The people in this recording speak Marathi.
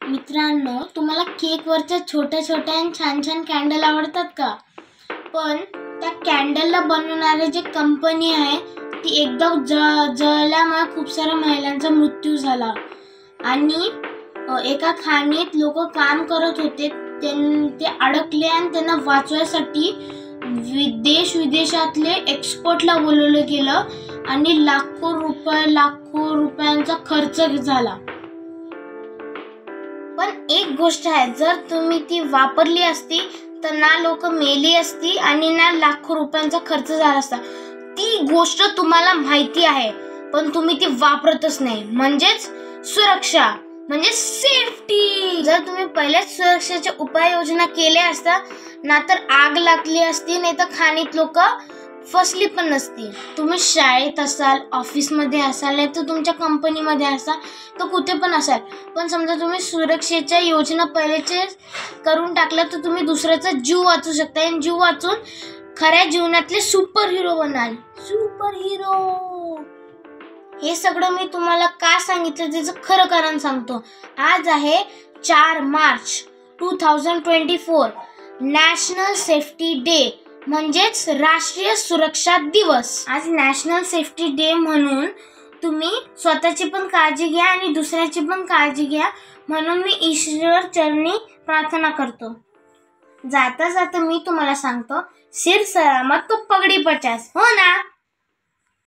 मित्रांनो, तुम्हाला केकवरच्या छोट्या छोट्या आणि छान छान कॅन्डल आवडतात का? पण त्या कॅन्डलला बनवणारे जे कंपनी आहे ती एकदम जळल्यामुळे खूप साऱ्या महिलांचा मृत्यू झाला. आणि एका खाणीत लोक काम करत होते, ते अडकले आणि त्यांना वाचवायसाठी देश विदेशातले एक्सपर्टला बोलवलं गेलं आणि लाखो रुपयांचा खर्च झाला. पण एक गोष्ट आहे, जर तुम्ही ती वापरली असती तर ना लोक मेली असती आणि ना लाखो रुपयांचा खर्च झाला असता. ती गोष्ट तुम्हाला माहिती आहे पण तुम्ही ती वापरतच नाही. म्हणजेच सुरक्षा, म्हणजे सेफ्टी. जर तुम्ही पहिल्याच सुरक्षेच्या उपाययोजना केल्या असता ना तर आग लागली असती, नाही तर खाणीत लोक फसली पण नसती. तुम्ही शाळेत असाल, ऑफिसमध्ये असाल, नाही तर तुमच्या कंपनीमध्ये असाल, तर कुठे पण असाल, पण समजा तुम्ही सुरक्षेच्या योजना पहिलेचे करून टाकल्या तर तुम्ही दुसऱ्याचा जीव वाचू शकता आणि जीव वाचून खऱ्या जीवनातले सुपर हिरो बनाल. Super hero. हे सगळं मी तुम्हाला का सांगितलं त्याचं खरं कारण सांगतो. आज आहे 4 मार्च 2024, नॅशनल सेफ्टी डे, म्हणजेच राष्ट्रीय सुरक्षा दिवस. आज नॅशनल सेफ्टी डे म्हणून तुम्ही स्वतःची पण काळजी घ्या आणि दुसऱ्याची पण काळजी घ्या, म्हणून मी ईश्वर चरणी प्रार्थना करतो. जाता जाता मी तुम्हाला सांगतो, सिर सलामत तो पगडी 50. हो ना.